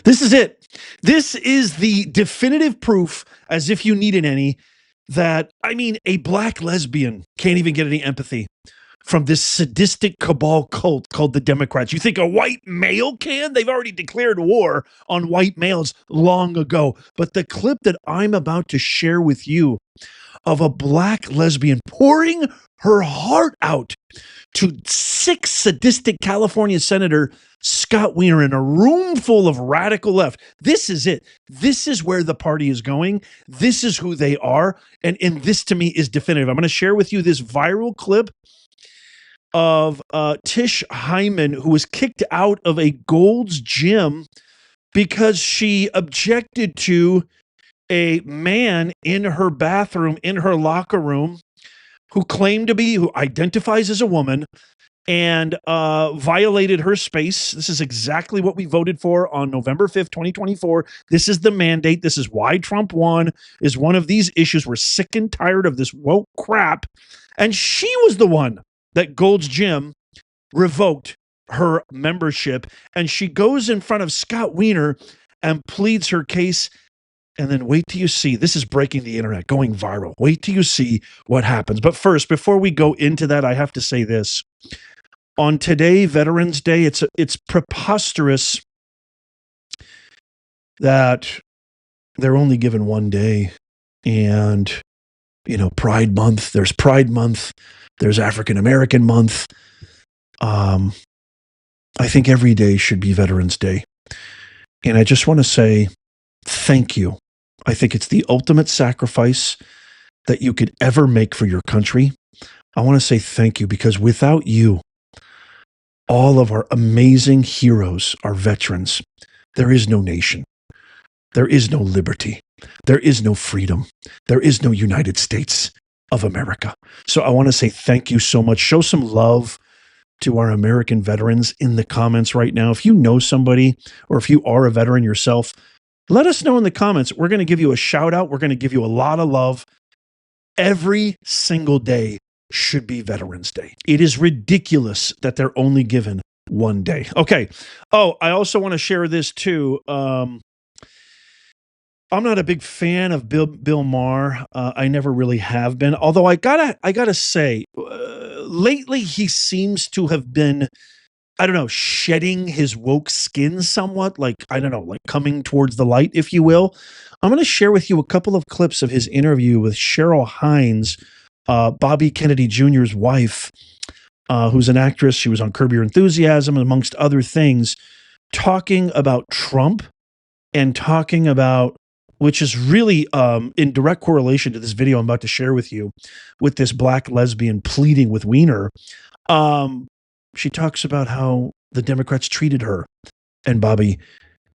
This is it. This is the definitive proof, as if you needed any, that, I mean, a black lesbian can't even get any empathy from this sadistic cabal cult called the Democrats. You think a white male can? They've already declared war on white males long ago. But the clip that I'm about to share with you of a black lesbian pouring her heart out to sick, sadistic California Senator Scott Wiener in a room full of radical left. This is it. This is where the party is going. This is who they are. And this to me is definitive. I'm going to share with you this viral clip of Tish Hyman, who was kicked out of a Gold's Gym because she objected to a man in her bathroom, in her locker room, who identifies as a woman and violated her space. This is exactly what we voted for on November 5th, 2024. This is the mandate. This is why Trump won, is one of these issues. We're sick and tired of this woke crap. And she was the one that Gold's Gym revoked her membership. And she goes in front of Scott Wiener and pleads her case. And then wait till you see, this is breaking the internet, going viral. Wait till you see what happens. But first, before we go into that, I have to say this. On today, Veterans Day, it's preposterous that they're only given one day. And, Pride Month, there's Pride Month, there's African American Month. I think every day should be Veterans Day. And I just want to say thank you. I think it's the ultimate sacrifice that you could ever make for your country. I want to say thank you, because without you, all of our amazing heroes, our veterans, there is no nation. There is no liberty. There is no freedom. There is no United States of America. So I want to say thank you so much. Show some love to our American veterans in the comments right now. If you know somebody, or if you are a veteran yourself, let us know in the comments. We're going to give you a shout out. We're going to give you a lot of love. Every single day should be Veterans Day. It is ridiculous that they're only given one day. Okay. Oh, I also want to share this too. I'm not a big fan of Bill Maher. I never really have been. Although I gotta say, lately he seems to have been, shedding his woke skin somewhat, like coming towards the light, if you will. I'm going to share with you a couple of clips of his interview with Cheryl Hines, Bobby Kennedy Jr.'s wife, who's an actress. She was on Curb Your Enthusiasm, amongst other things, talking about Trump and talking about, which is really in direct correlation to this video I'm about to share with you, with this black lesbian pleading with Wiener. She talks about how the Democrats treated her. And Bobby,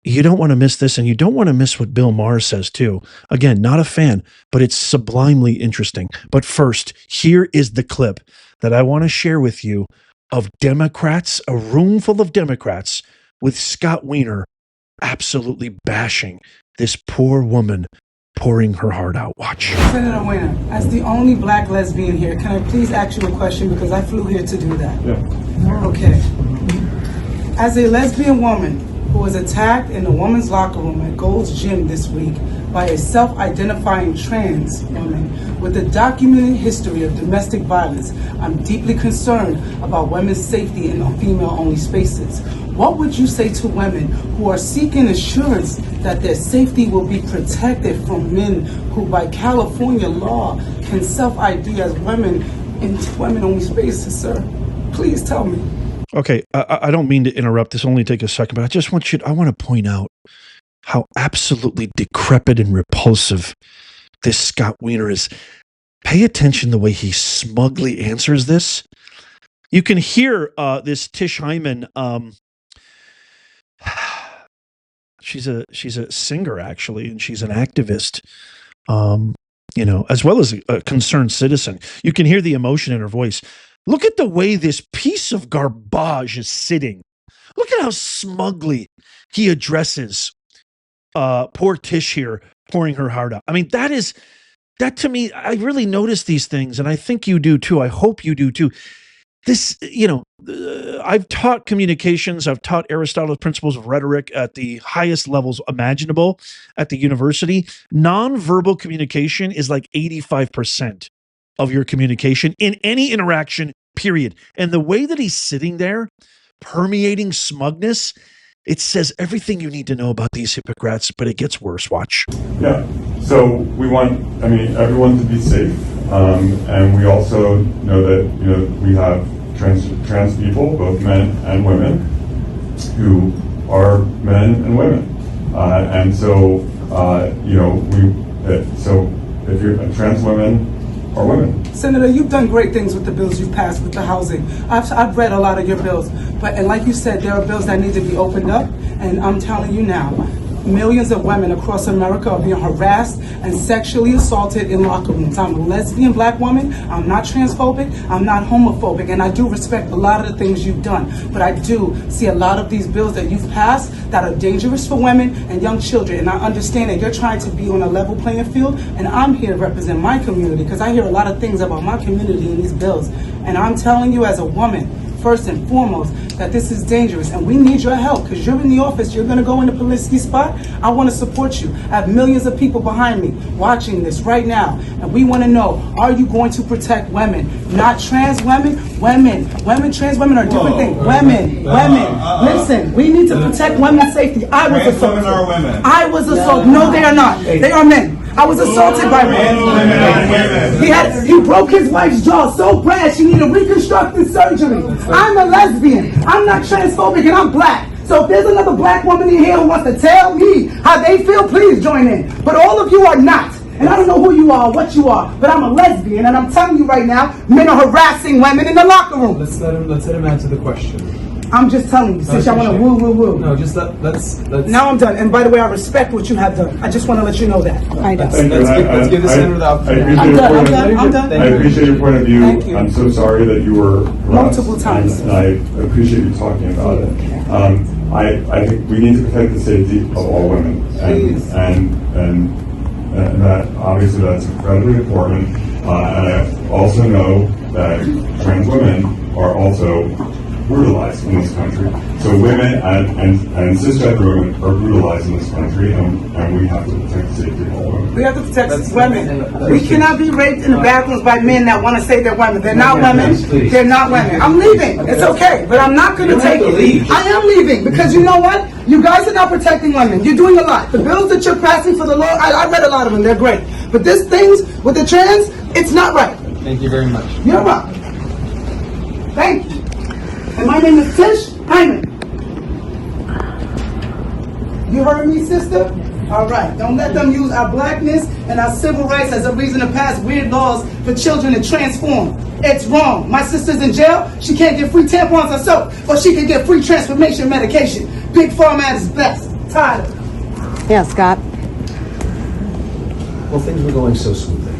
you don't want to miss this, and you don't want to miss what Bill Maher says too. Again, not a fan, but it's sublimely interesting. But first, here is the clip that I want to share with you of Democrats, a room full of Democrats, with Scott Wiener absolutely bashing this poor woman pouring her heart out. Watch. Senator Wiener, as the only black lesbian here, can I please ask you a question, because I flew here to do that? Yeah. Okay. As a lesbian woman who was attacked in the women's locker room at Gold's Gym this week by a self-identifying trans woman with a documented history of domestic violence, I'm deeply concerned about women's safety in female-only spaces. What would you say to women who are seeking assurance that their safety will be protected from men who, by California law, can self-ID as women in women-only spaces, sir? Please tell me. Okay, I don't mean to interrupt. This will only take a second, but I want to point out how absolutely decrepit and repulsive this Scott Wiener is. Pay attention the way he smugly answers this. You can hear this Tish Hyman. She's a singer, actually, and she's an activist, as well as a concerned citizen. You can hear the emotion in her voice. Look at the way this piece of garbage is sitting. Look at how smugly he addresses poor Tish here, pouring her heart out. I mean, that to me, I really notice these things, and I think you do too. I hope you do too. this, I've taught communications. I've taught Aristotle's principles of rhetoric at the highest levels imaginable at the university. Nonverbal communication is like 85% of your communication in any interaction, period. And the way that he's sitting there, permeating smugness, it says everything you need to know about these hypocrites, but it gets worse. Watch. Yeah. So we want, everyone to be safe. And we also know that, we have trans people, both men and women, who are men and women. And so, so if you're trans women are women. Senator, you've done great things with the bills you've passed with the housing. I've read a lot of your bills, and like you said, there are bills that need to be opened up, and I'm telling you now, millions of women across America are being harassed and sexually assaulted in locker rooms. I'm a lesbian black woman. I'm not transphobic. I'm not homophobic. And I do respect a lot of the things you've done. But I do see a lot of these bills that you've passed that are dangerous for women and young children. And I understand that you're trying to be on a level playing field. And I'm here to represent my community because I hear a lot of things about my community in these bills. And I'm telling you as a woman, first and foremost, that this is dangerous and we need your help because you're in the office, you're gonna go in the Polisky spot. I wanna support you. I have millions of people behind me watching this right now and we wanna know, are you going to protect women? Not trans women, trans women are different things. Women. Listen, we need to protect women's safety. I was assaulted. Women are women. I was assaulted. No, they are not. They are men. I was assaulted by men. He broke his wife's jaw so bad she needed reconstructive surgery. I'm a lesbian. I'm not transphobic and I'm black. So if there's another black woman in here who wants to tell me how they feel, please join in. But all of you are not. And I don't know who you are, what you are, but I'm a lesbian and I'm telling you right now, men are harassing women in the locker room. Let's let him answer the question. I'm just telling you, since y'all want to woo. No, just let's. Now I'm done. And by the way, I respect what you have done. I just want to let you know that. Let's give the senator the opportunity. I'm done. I appreciate your point of view. Thank you. I'm so sorry that you were harassed, Multiple times. and I appreciate you talking about it. I think we need to protect the safety of all women, and that obviously that's incredibly important. And I also know that trans women are also brutalized in this country. So women and cisgender women are brutalized in this country, and we have to protect the safety of all women. We have to protect women. We cannot be raped in the bathrooms by men that want to say they're women. They're not women. They're not women. I'm leaving. It's okay, but I'm not going to take it. I am leaving because you know what? You guys are not protecting women. You're doing a lot. The bills that you're passing for the law, I read a lot of them. They're great. But this things with the trans, it's not right. Thank you very much. You're welcome. Thank you. And my name is Tish Hyman. You heard me, sister? All right. Don't let them use our blackness and our civil rights as a reason to pass weird laws for children to transform. It's wrong. My sister's in jail. She can't get free tampons or soap, but she can get free transformation medication. Big Pharma at its best. Tired of it. Yeah, Scott. Well, things were going so smoothly.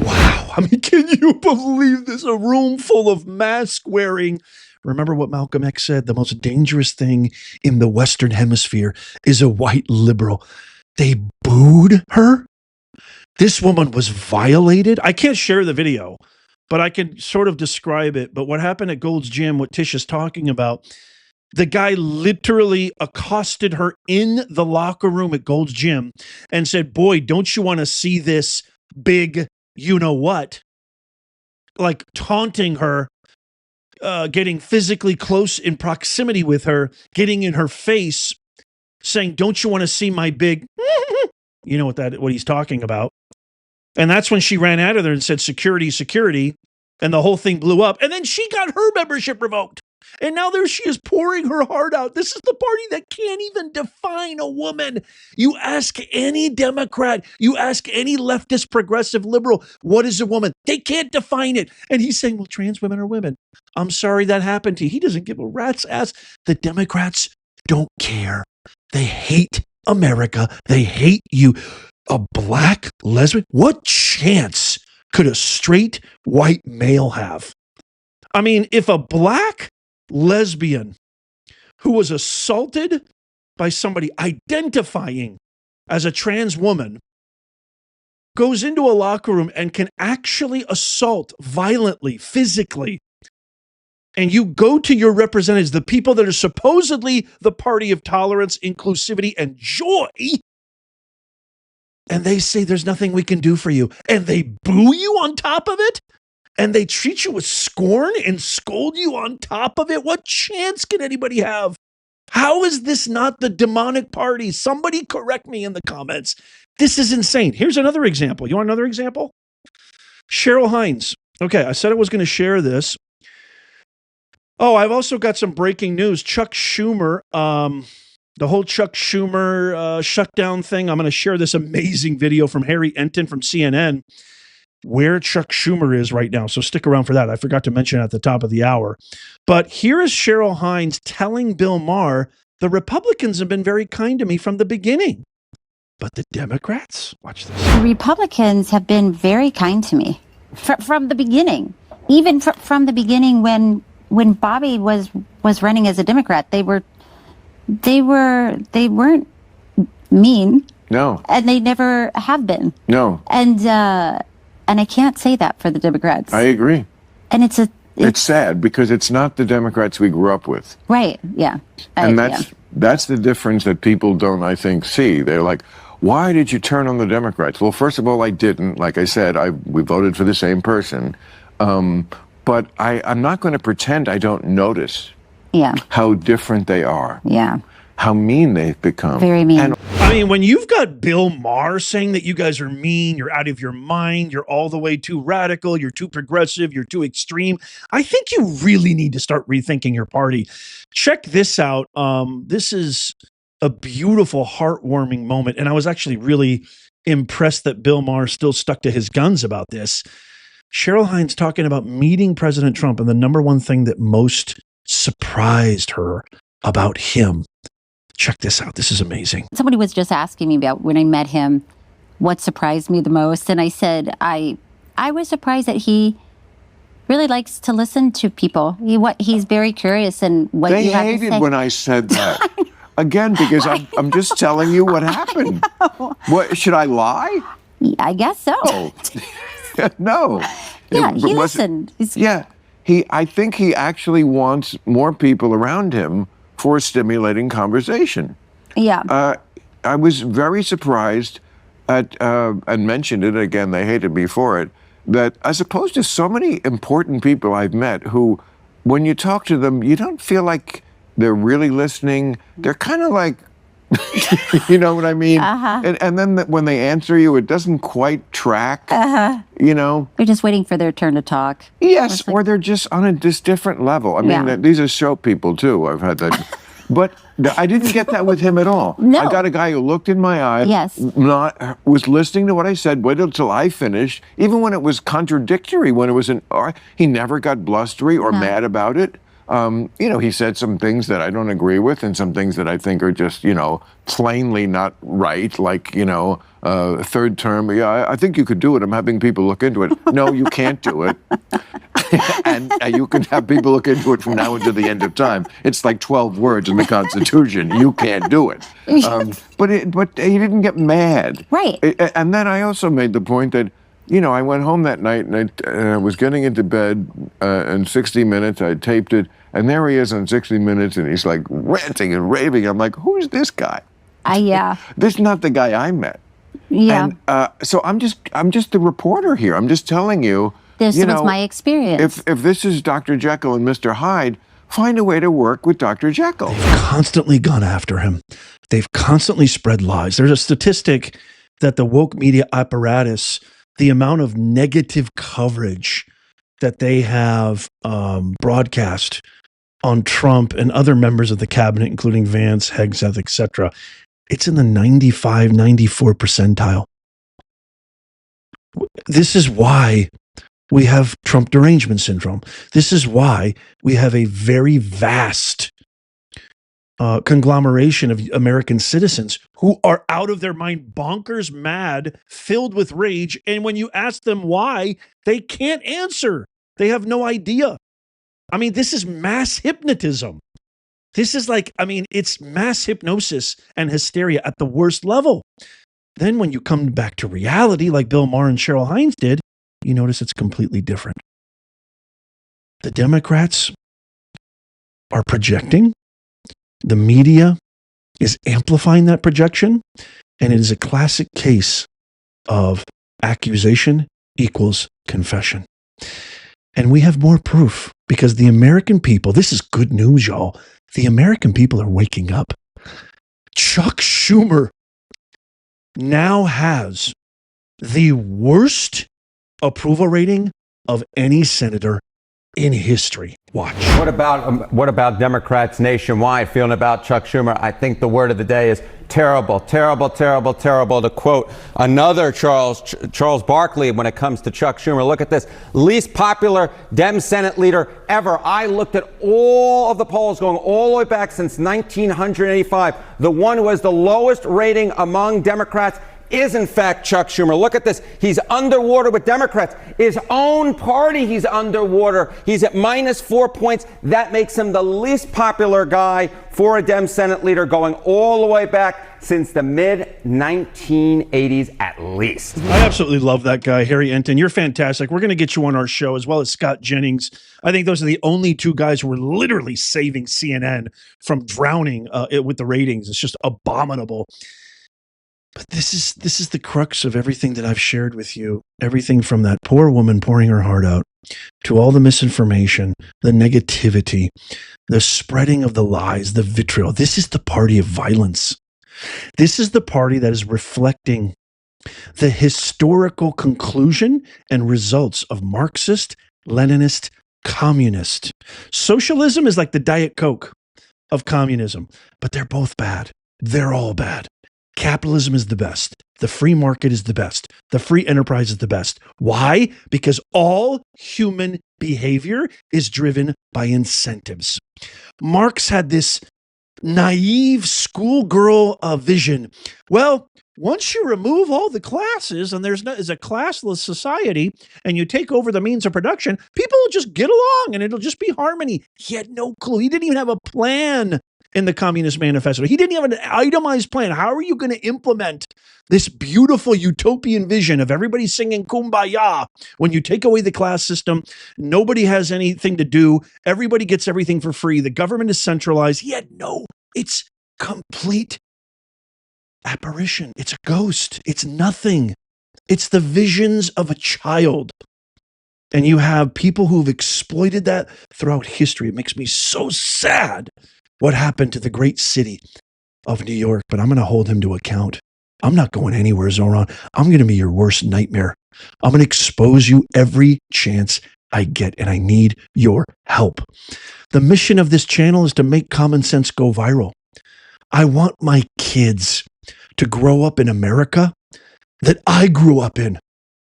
Wow. I mean, can you believe this? A room full of mask wearing. Remember what Malcolm X said? The most dangerous thing in the Western Hemisphere is a white liberal. They booed her. This woman was violated. I can't share the video, but I can sort of describe it. But what happened at Gold's Gym, what Tish is talking about, the guy literally accosted her in the locker room at Gold's Gym and said, boy, don't you want to see this big you know what, like taunting her, getting physically close in proximity with her, getting in her face, saying, don't you want to see my big, you know what he's talking about. And that's when she ran out of there and said, security, security. And the whole thing blew up. And then she got her membership revoked. And now there she is pouring her heart out. This is the party that can't even define a woman. You ask any Democrat, you ask any leftist, progressive, liberal, what is a woman? They can't define it. And he's saying, well, trans women are women. I'm sorry that happened to you. He doesn't give a rat's ass. The Democrats don't care. They hate America. They hate you. A black lesbian? What chance could a straight white male have? I mean, if a black lesbian who was assaulted by somebody identifying as a trans woman goes into a locker room and can actually assault violently, physically, and you go to your representatives, the people that are supposedly the party of tolerance, inclusivity, and joy, and they say there's nothing we can do for you, and they boo you on top of it, and they treat you with scorn and scold you on top of it, what chance can anybody have? How is this not the demonic party? Somebody correct me in the comments. This is insane. Here's another example. You want another example? Cheryl Hines. Okay, I said I was going to share this. Oh, I've also got some breaking news. Chuck Schumer, the whole Chuck Schumer shutdown thing. I'm going to share this amazing video from Harry Enton from CNN where Chuck Schumer is right now. So stick around for that. I forgot to mention it at the top of the hour. But here is Cheryl Hines telling Bill Maher, the Republicans have been very kind to me from the beginning. But the Democrats, watch this. The Republicans have been very kind to me from the beginning. Even from the beginning when Bobby was running as a Democrat, they weren't mean. No. And they never have been. No. And I can't say that for the Democrats. I agree. And it's sad because it's not the Democrats we grew up with. Right. Yeah. And that's the difference that people don't, I think, see. They're like, why did you turn on the Democrats? Well, first of all, I didn't. Like I said, we voted for the same person. But I'm not going to pretend I don't notice how different they are. Yeah. How mean they've become. Very mean. I mean, when you've got Bill Maher saying that you guys are mean, you're out of your mind, you're all the way too radical, you're too progressive, you're too extreme, I think you really need to start rethinking your party. Check this out. This is a beautiful, heartwarming moment. And I was actually really impressed that Bill Maher still stuck to his guns about this. Cheryl Hines talking about meeting President Trump and the number one thing that most surprised her about him. Check this out. This is amazing. Somebody was just asking me about when I met him, what surprised me the most. And I said, I was surprised that he really likes to listen to people. He's very curious and what they you have to say. They hated when I said that. Again, because I'm just telling you what happened. What, should I lie? I guess so. No. Yeah, he listened. I think he actually wants more people around him for a stimulating conversation. Yeah. I was very surprised at, and mentioned it again, they hated me for it, that as opposed to so many important people I've met who, when you talk to them, you don't feel like they're really listening. They're kind of like, you know what I mean? Uh-huh. And then when they answer you, it doesn't quite track, you know? They're just waiting for their turn to talk. Yes, or they're just on a different level. I mean, these are show people too. I've had that. But I didn't get that with him at all. No. I got a guy who looked in my eye, was listening to what I said, waited until I finished, even when it was contradictory, when it was he never got blustery or mad about it. You know, he said some things that I don't agree with and some things that I think are just, you know, plainly not right, like, you know, third term. Yeah, I think you could do it. I'm having people look into it. No, you can't do it. and you can have people look into it from now until the end of time. It's like 12 words in the Constitution. You can't do it. But he didn't get mad. Right. And then I also made the point that, you know, I went home that night and I was getting into bed in 60 Minutes. I taped it, and there he is on 60 Minutes, and he's like ranting and raving. I'm like, who's this guy? This is not the guy I met. Yeah. And so I'm just the reporter here. I'm just telling you. This was my experience. If this is Dr. Jekyll and Mr. Hyde, find a way to work with Dr. Jekyll. They've constantly gone after him. They've constantly spread lies. There's a statistic that the woke media apparatus, the amount of negative coverage that they have broadcast on Trump and other members of the cabinet, including Vance, Hegseth, etc., it's in the 95, 94 percentile. This is why we have Trump derangement syndrome. This is why we have a very vast conglomeration of American citizens who are out of their mind, bonkers mad, filled with rage. And when you ask them why, they can't answer. They have no idea. I mean, this is mass hypnotism. This is like, I mean, it's mass hypnosis and hysteria at the worst level. Then when you come back to reality, like Bill Maher and Cheryl Hines did, you notice it's completely different. The Democrats, are projecting. The media is amplifying that projection. And it is a classic case of accusation equals confession. And we have more proof because the American people, this is good news, y'all. The American people are waking up. Chuck Schumer now has the worst approval rating of any senator in history. Watch. What about Democrats nationwide feeling about Chuck Schumer? I think the word of the day is terrible, terrible, terrible, terrible. To quote another Charles Barkley when it comes to Chuck Schumer. Look at this. Least popular Dem Senate leader ever. I looked at all of the polls going all the way back since 1985. The one who has the lowest rating among Democrats is in fact Chuck Schumer. Look at this. He's underwater with Democrats. His own party, he's underwater. He's at -4 points. That makes him the least popular guy for a Dem Senate leader going all the way back since the mid-1980s at least. I absolutely love that guy, Harry Enton. You're fantastic. We're going to get you on our show as well as Scott Jennings. I think those are the only two guys who are literally saving CNN from drowning with the ratings. It's just abominable. But this is the crux of everything that I've shared with you. Everything from that poor woman pouring her heart out to all the misinformation, the negativity, the spreading of the lies, the vitriol. This is the party of violence. This is the party that is reflecting the historical conclusion and results of Marxist, Leninist, communist. Socialism is like the Diet Coke of communism, but they're both bad. They're all bad. Capitalism is the best. The free market is the best. The free enterprise is the best. Why? Because all human behavior is driven by incentives. Marx had this naive schoolgirl vision. Well, once you remove all the classes and there's a classless society and you take over the means of production, people will just get along and it'll just be harmony. He had no clue. He didn't even have a plan in the Communist Manifesto. He didn't have an itemized plan. How are you going to implement this beautiful utopian vision of everybody singing Kumbaya when you take away the class system? Nobody has anything to do. Everybody gets everything for free. The government is centralized. It's complete apparition. It's a ghost. It's nothing. It's the visions of a child. And you have people who've exploited that throughout history. It makes me so sad what happened to the great city of New York, but I'm going to hold him to account. I'm not going anywhere, Zoran. I'm going to be your worst nightmare. I'm going to expose you every chance I get, and I need your help. The mission of this channel is to make common sense go viral. I want my kids to grow up in America that I grew up in.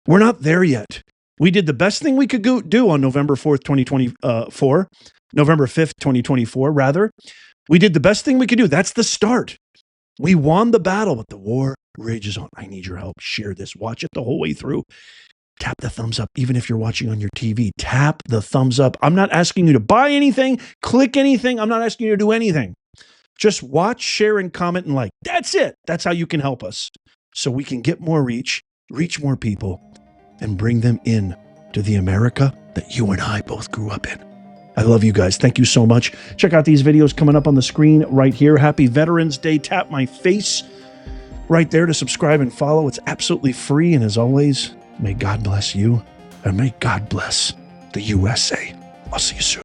We're not there yet. We did the best thing we could do on November 4th, 2024. November 5th, 2024, rather. We did the best thing we could do. That's the start. We won the battle, but the war rages on. I need your help. Share this. Watch it the whole way through. Tap the thumbs up. Even if you're watching on your TV, tap the thumbs up. I'm not asking you to buy anything, click anything. I'm not asking you to do anything. Just watch, share, and comment and like. That's it. That's how you can help us. So we can get more reach more people, and bring them in to the America that you and I both grew up in. I love you guys. Thank you so much. Check out these videos coming up on the screen right here. Happy Veterans Day. Tap my face right there to subscribe and follow. It's absolutely free. And as always, may God bless you and may God bless the USA. I'll see you soon.